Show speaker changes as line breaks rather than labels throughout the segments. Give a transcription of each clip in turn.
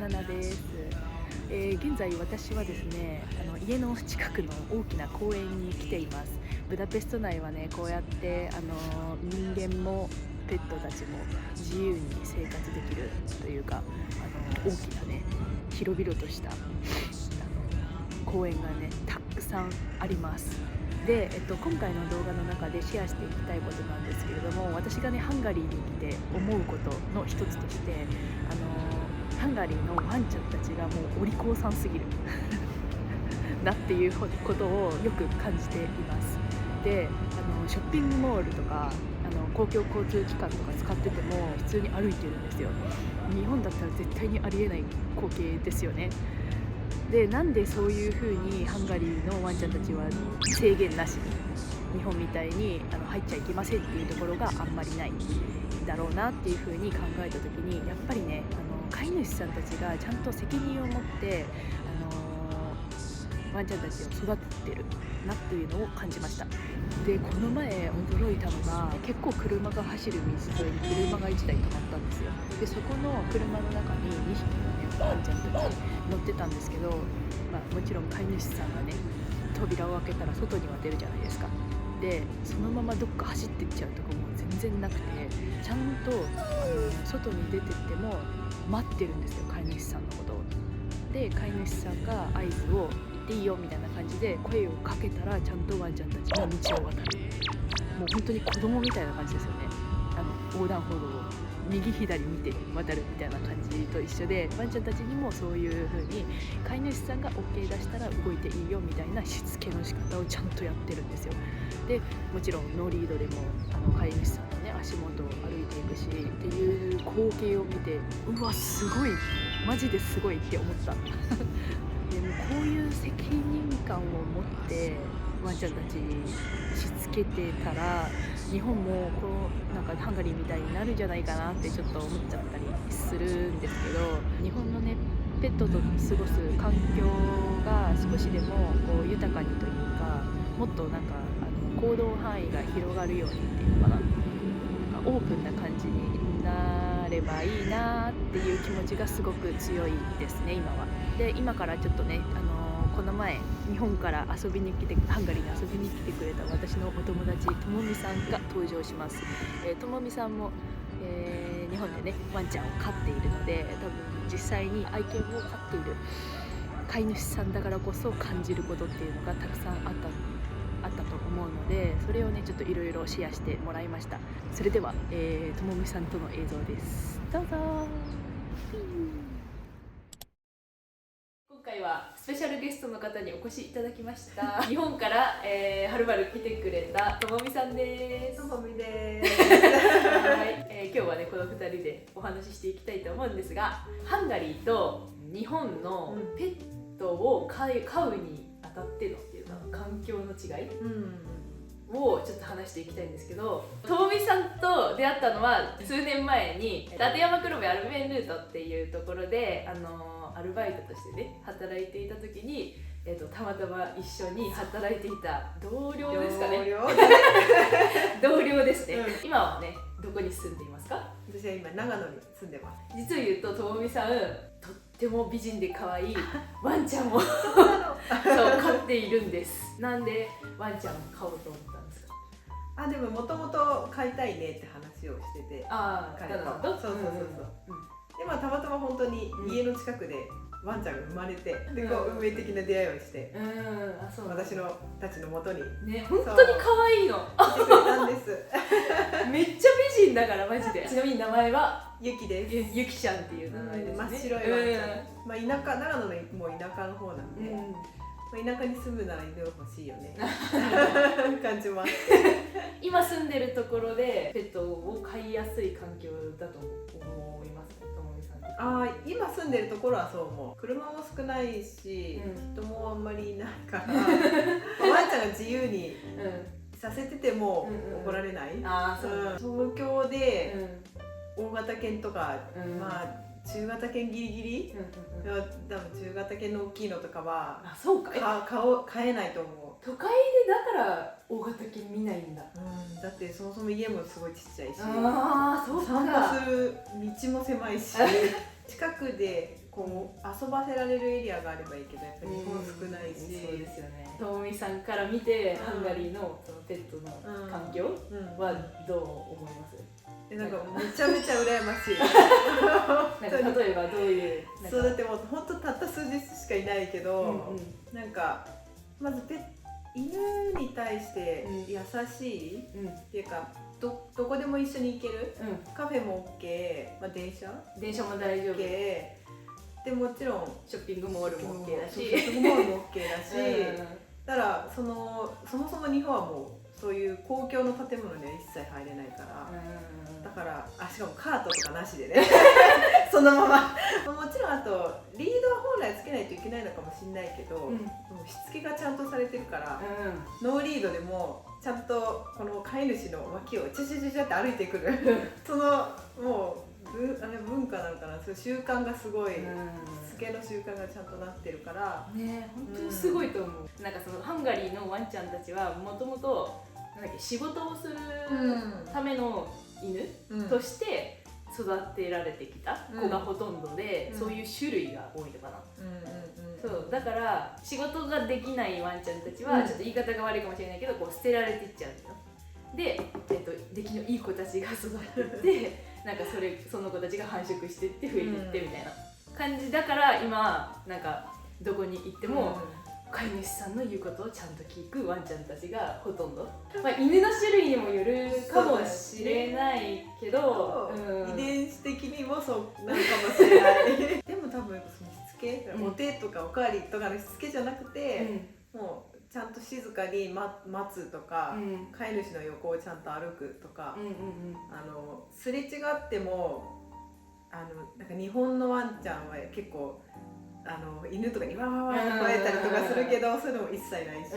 ナナです。現在私はですね、家の近くの大きな公園に来ています。ブダペスト内はね、こうやって人間もペットたちも自由に生活できるというか、大きなね、広々とした公園がね、たくさんあります。で、今回の動画の中でシェアしていきたいことなんですけれども、私がねハンガリーに来て思うことの一つとして、ハンガリーのワンちゃんたちがもうお利口さんすぎるなっていうことをよく感じています。で、ショッピングモールとか公共交通機関とか使ってても普通に歩いてるんですよ。日本だったら絶対にありえない光景ですよね。で、なんでそういう風にハンガリーのワンちゃんたちは制限なしに日本みたいに入っちゃいけませんっていうところがあんまりないだろうなっていう風に考えた時に、やっぱりね飼い主さんたちがちゃんと責任を持ってワンちゃんたちを育ててるなっていうのを感じました。で、この前驚いたのが、結構車が走る道沿いに車が1台止まったんですよ。で、そこの車の中に2匹のねワンちゃんたち乗ってたんですけど、もちろん飼い主さんがね扉を開けたら外には出るじゃないですか。で、そのままどっか走ってっちゃうとこも全然なくて、ちゃんと外に出てっても待ってるんですよ、飼い主さんのことを。で、飼い主さんが合図をいいよみたいな感じで声をかけたら、ちゃんとワンちゃんたちが道を渡る。もう本当に子供みたいな感じですよね。横断歩道を右左見て渡るみたいな感じと一緒で、ワンちゃんたちにもそういう風に飼い主さんが OK 出したら動いていいよみたいなしつけの仕方をちゃんとやってるんですよ。で、もちろんノーリードでも飼い主さんのね足元を歩いていくしっていう光景を見て、うわすごい、マジですごいって思ったでもこういう責任感を持ってワンちゃんたちしつけてたら、日本もなんかハンガリーみたいになるんじゃないかなってちょっと思っちゃったりするんですけど、日本のねペットと過ごす環境が少しでも豊かにというか、もっとなんか行動範囲が広がるようにっていうのかな、オープンな感じになればいいなっていう気持ちがすごく強いですね、今は。で、今からちょっとね、この前日本からハンガリーに遊びに来てくれた私のお友達ともみさんが登場します。ともみさんも、日本でねワンちゃんを飼っているので、多分実際に愛犬を飼っている飼い主さんだからこそ感じることっていうのがたくさんあったと思うので、それをねちょっといろいろシェアしてもらいました。それでは、ともみさんとの映像です。どうぞ。今回はスペシャルゲストの方にお越しいただきました日本から、はるばる来てくれたともみさんです。
ともみです。
はい、今日はねこの2人でお話ししていきたいと思うんですが、ハンガリーと日本のペットを飼うにあたってのっていうか環境の違い、をちょっと話していきたいんですけど、ともみさんと出会ったのは数年前に立山黒部アルベンルートっていうところでアルバイトとしてね働いていた時に、たまたま一緒に働いていた同僚ですかね。同僚ですね、今はねどこに住んでいますか？
私は今長野に住んでます。
実を言うとともみさんとっても美人で可愛いワンちゃんをそう飼っているんです。なんでワンちゃんを飼おうと思ったんですか？
でももともと飼いたいねって話をしてて、
彼と
そう。で、たまたま本当に家の近くでワンちゃんが生まれて、で運命的な出会いをして、私のたちの元に
ね、本当に可愛いの
来てくれたんです。
めっちゃ美人だからマジで。ちなみに名前は
ゆきです。
ゆきちゃんっていう名前ですね。
真っ白いワンちゃん。長野のもう田舎の方なんで、田舎に住むなら犬欲しいよね感じます。
今住んでるところでペットを飼いやすい環境だと思いますか？ともみさん。
今住んでるところはそう思う。車も少ないし、人もあんまりいないからワンちゃんが自由にさせてても怒られない。東京で大型犬とか、中型犬ギリギリ、多分中型犬の大きいのとかは飼えないと思う。
都会でだから大型犬見ないんだ。
だってそもそも家もすごいちっちゃいし、
散
歩する道も狭いし近くでこう遊ばせられるエリアがあればいいけどやっぱり日本少ないし、
そうですよね。ともみさんから見て、ハンガリーのそのペットの環境はどう思います？
なんかめちゃめちゃ羨ましい
なんか例えばどういう
そうだってもうほんとたった数日しかいないけど、なんかまず犬に対して優しい、っていうかどこでも一緒に行ける、カフェも OK、電車
も大丈夫
でもちろん
ショッピングモールも OK だし、
ショッピングモールも OK だし、だからそもそも日本はもうそういう公共の建物には一切入れないから、だからしかもカートとかなしでねそのままもちろんあとリードは本来つけないといけないのかもしれないけど、もうしつけがちゃんとされてるから、ノーリードでもちゃんとこの飼い主の脇をチャチャチャチャって歩いてくるそのもう文化なのかな、そういう習慣がすごい、しつけの習慣がちゃんとなってるから
ね、本当にすごいと思う。なんかそのハンガリーのワンちゃんたちはもともと仕事をするための犬として育てられてきた子がほとんどで、そういう種類が多いのかな。そうだから仕事ができないワンちゃんたちは、ちょっと言い方が悪いかもしれないけど、こう捨てられていっちゃうのよ。で、出来のいい子たちが育ってってなんかその子たちが繁殖していって増えていってみたいな感じだから、今なんかどこに行っても、飼い主さんの言うことをちゃんと聞くワンちゃんたちがほとんど、犬の種類にもよるかもしれないけど、
遺伝子的にもそうなのかもしれないでも多分そのしつけ、お手とかおかわりとかのしつけじゃなくて、もうちゃんと静かに待つとか、飼い主の横をちゃんと歩くとか、すれ違ってもなんか日本のワンちゃんは結構犬とかにわーわー吠えたりとかするけど、そういうのも一切ないし、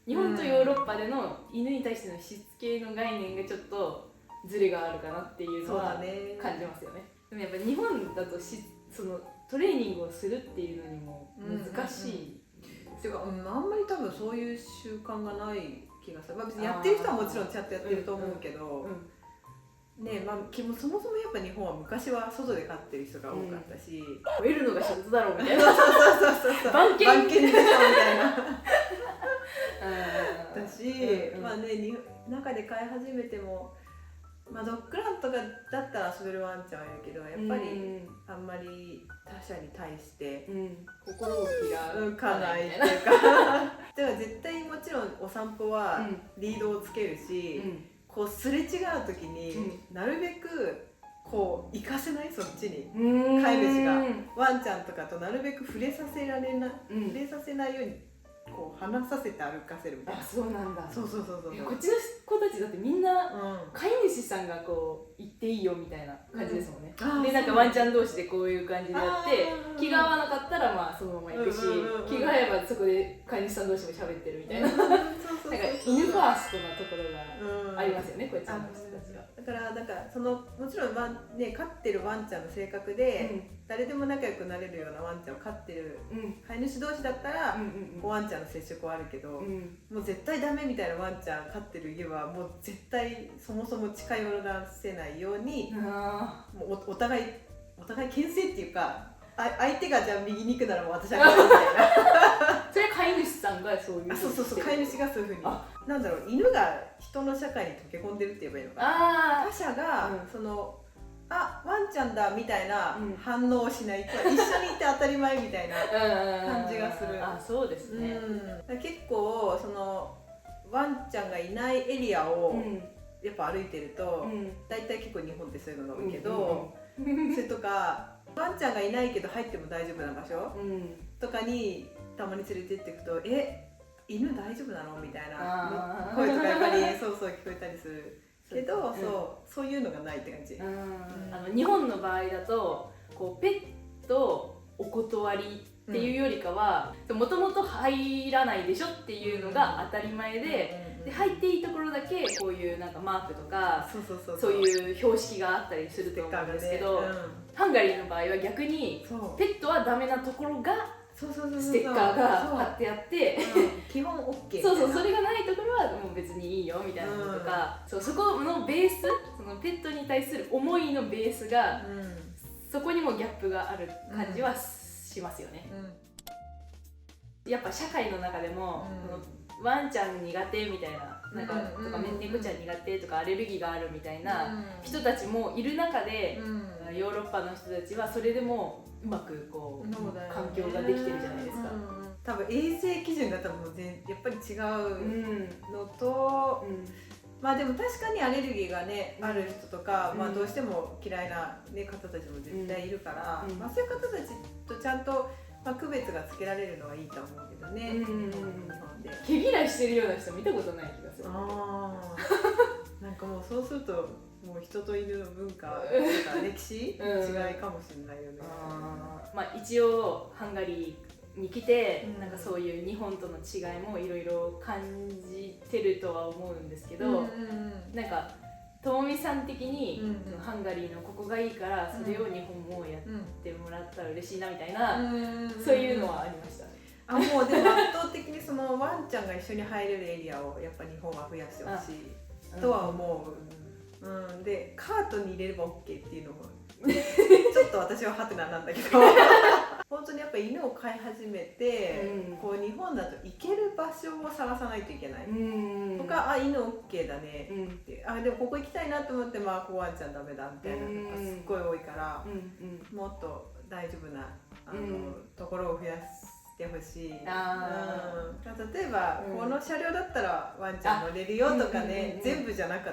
日本とヨーロッパでの犬に対してのしつけの概念がちょっとズレがあるかなっていうのは感じますよね。でもやっぱ日本だとそのトレーニングをするっていうのにも難しい。
ていうか、あんまり多分そういう習慣がない気がする。別にやってる人はもちろんちゃんとやってると思うけど、ね、そもそもやっぱ日本は昔は外で飼ってる人が多かったし、
吠えるのが仕事だろうみたいな
そう番犬でしょみたいなだし、中で飼い始めても、ドッグランとかだったら遊べるワンちゃんはいるけど、やっぱりあんまり他者に対して
心を開
かないっていうかだから絶対もちろんお散歩はリードをつけるし、こうすれ違う時になるべくこう行かせない、そっちに飼い主がワンちゃんとかとなるべく触れさせないようにこう離させて歩かせるみたいな。
そうなんだ。
そう
こっちの子たちだってみんな飼い主さんがこう行っていいよみたいな感じですもんね。でなんかワンちゃん同士でこういう感じでやって気が合わなかったらそのまま行くし、気が合えばそこで飼い主さん同士も喋ってるみたいななんか犬ファーストなところがありますよね、こっちの人たちは。
だからなんかもちろん飼ってるワンちゃんの性格で、誰でも仲良くなれるようなワンちゃんを飼ってる飼い主同士だったら、ワンちゃんの接触はあるけど、もう絶対ダメみたいなワンちゃん飼ってる家はもう絶対そもそも近寄らせないように、もうお互い牽制っていうか、相手がじゃあ右に行くならもう私は行くみたいな
それ飼い主さんがそういう
そう飼い主がそういうふうに、なんだろう、犬が人の社会に溶け込んでるって言えばいいのかな。他者がワンちゃんだみたいな反応をしない、一緒にいて当たり前みたいな感じがする。
そうですね。
結構ワンちゃんがいないエリアをやっぱ歩いてると、大体結構日本ってそういうのが多いけど、それとかワンちゃんがいないけど入っても大丈夫な場所とかにたまに連れてっていくと、犬大丈夫なのみたいな声とかやっぱりそう聞こえたりするけど、そういうのがないって感じ。
日本の場合だとこうペットお断りっていうよりかは、もともと入らないでしょっていうのが当たり前で、入っていいところだけこういうなんかマークとかそういう標識があったりすると思うんですけど、ハンガリーの場合は逆にペットはダメなところがステッカーが貼ってあって
基本 OK
それがないところはもう別にいいよみたいなのとか、そこのベース、そのペットに対する思いのベースがそこにもギャップがある感じはしますよね。やっぱ社会の中でも、ワンちゃん苦手みたいな、なんかとか猫ちゃん苦手とかアレルギーがあるみたいな人たちもいる中で、ヨーロッパの人たちはそれでもうまくこう環境ができてるじゃないですか。
多分衛生基準が多分やっぱり違うのと、まあでも確かにアレルギーがねある人とか、まあどうしても嫌いなね方たちも絶対いるから、まあそういう方たちとちゃんとまあ区別がつけられるのはいいと思うけどね。日本で
毛嫌いしてるような人見たことない気がする。
なんかもうそうするともう人と犬の文化とか歴史違いかもしれないよね。
まあ一応ハンガリーに来て、なんかそういう日本との違いもいろいろ感じてるとは思うんですけど、なんかともみさん的に、ハンガリーのここがいいからそれを日本もやってもらったら嬉しいなみたいな、そういうのはありましたね。
もうでも圧倒的にそのワンちゃんが一緒に入れるエリアをやっぱ日本は増やしてほしいとは思う。でカートに入れれば OK っていうのもちょっと私はハテナなんだけど本当にやっぱ犬を飼い始めて、こう日本だと行ける場所を探さないといけない、とか犬 OK だねって、でもここ行きたいなと思ってまあワンちゃんダメだみたいなのがすっごい多いから、もっと大丈夫なところを増やしてほしい。例えば、この車両だったらワンちゃん乗れるよとかね、全部じゃなく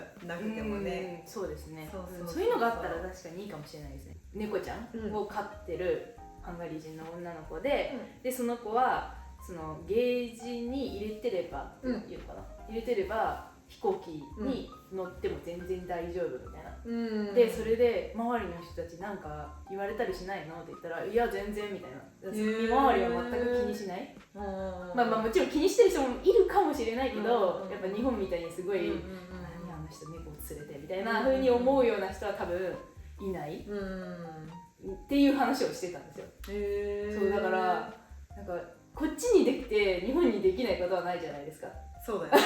てもね、
そうですね。そういうのがあったら確かにいいかもしれないですね。猫ちゃんを飼ってるハンガリー人の女の子で、でその子はそのゲージに入れてれば、いいのかな、入れてれば飛行機に乗っても全然大丈夫みたいな、でそれで周りの人たちなんか言われたりしないのって言ったら、いや全然みたいな、見回りは全く気にしない、まあもちろん気にしてる人もいるかもしれないけど、やっぱ日本みたいにすごい、何あの人猫連れてみたいな風に思うような人は多分いない、っていう話をしてたんですよ。そうだからなんかこっちにできて日本にできないことはないじゃないですか。
そうだよね。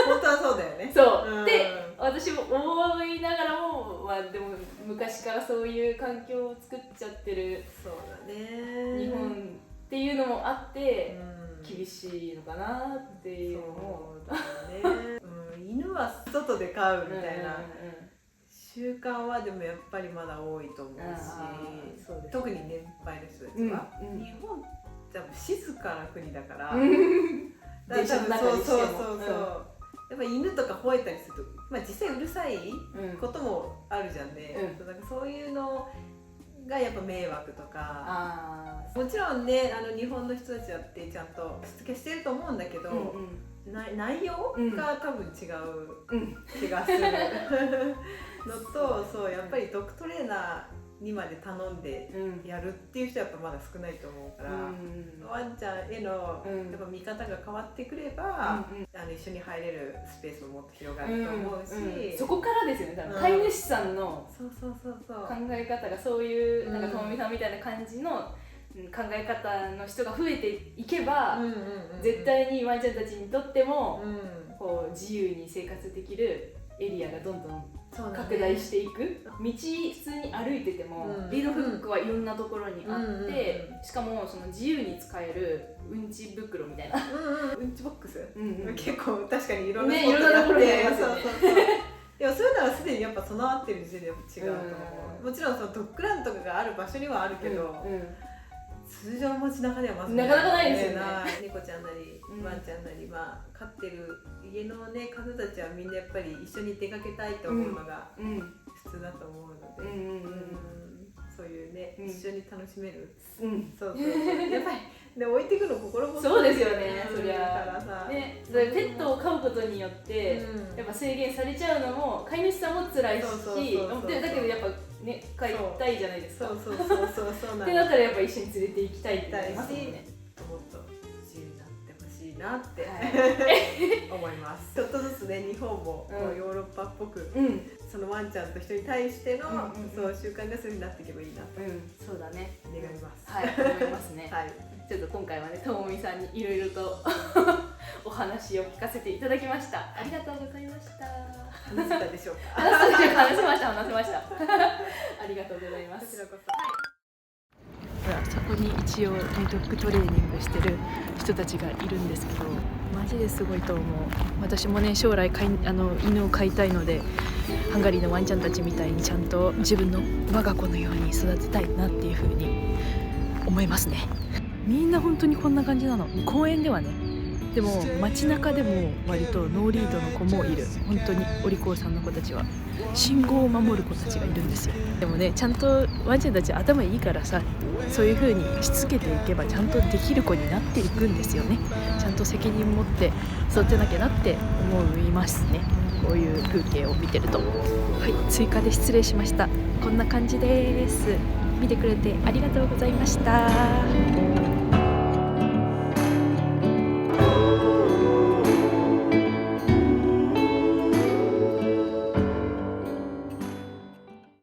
本当はそうだよね。
そうで私も思いながらも、まあでも昔からそういう環境を作っちゃってる日本っていうのもあって、厳しいのかなっていうのも。
犬は外で飼うみたいな習慣はでもやっぱりまだ多いと思うし、特に年配の人たちは、日本って静かな国だから、
電車の中にしても
やっぱ犬とか吠えたりすると、まあ実際うるさいこともあるじゃんね。なんかそういうのがやっぱ迷惑とか、もちろんね日本の人たちだってちゃんとしつけしてると思うんだけど、内容が多分違う気がするのと、そうやっぱりドッグトレーナーにまで頼んでやるっていう人はやっぱまだ少ないと思うから、ワンちゃんへのやっぱ見方が変わってくれば、一緒に入れるスペースももっと広がると思うし、
そこからですよね。多分飼い主さんの
考
え方がそういうなんかともみさんみたいな感じの考え方の人が増えていけば、絶対にワンちゃんたちにとっても、こう自由に生活できるエリアがどんどん拡大していく。道普通に歩いてても、リードフックはいろんなところにあって、しかもその自由に使えるうんち袋みたいな、
うんちボックス、結構確かにいろんな
ところにありますよね。
でもそういうのはすでにやっぱ備わってる時点でやっぱ違うと思う。もちろんそのドッグランとかがある場所にはあるけど、通常の街中ではまず
なかなかないですよね。
猫ちゃんなりワンちゃんなり、まあ飼ってる家のね方たちはみんなやっぱり一緒に出かけたいと思うのが普通だと思うので、そういうね一緒に楽しめる、そうやっぱりで置いていくの心も
そうですよね。そりゃね、ペットを飼うことによってやっぱ制限されちゃうのも飼い主さんも辛いし、だけどやっぱね飼いたいじゃないですか。ってなったらやっぱ一緒に連れて行きたいってなりますもんね。
もっと自由になってほしいなって思います。ちょっとずつね日本もヨーロッパっぽく、そのワンちゃんと人に対してのそう習慣がそういう風になっていけばいいなと、
そうだね、
願います。
はい、思いますね。ちょっと今回はねともみさんにいろいろとお話を聞かせていただきました。ありがとうございました。
話せたでしょうか。
話せました。ありがとうございます。
こちらこそ。
そこに一応ねドッグトレーニングしてる人たちがいるんですけど、マジですごいと思う。私もね将来犬を飼いたいので、ハンガリーのワンちゃんたちみたいにちゃんと自分の我が子のように育てたいなっていう風に思いますね。みんな本当にこんな感じなの。公園ではね、でも街中でも割とノーリードの子もいる。本当にお利口さんの子たちは信号を守る子たちがいるんですよ。でもね、ちゃんとワンちゃんたち頭いいからさ、そういう風にしつけていけばちゃんとできる子になっていくんですよね。ちゃんと責任持って育てなきゃなって思いますね、こういう風景を見てると。はい、追加で失礼しました。こんな感じです。見てくれてありがとうございました。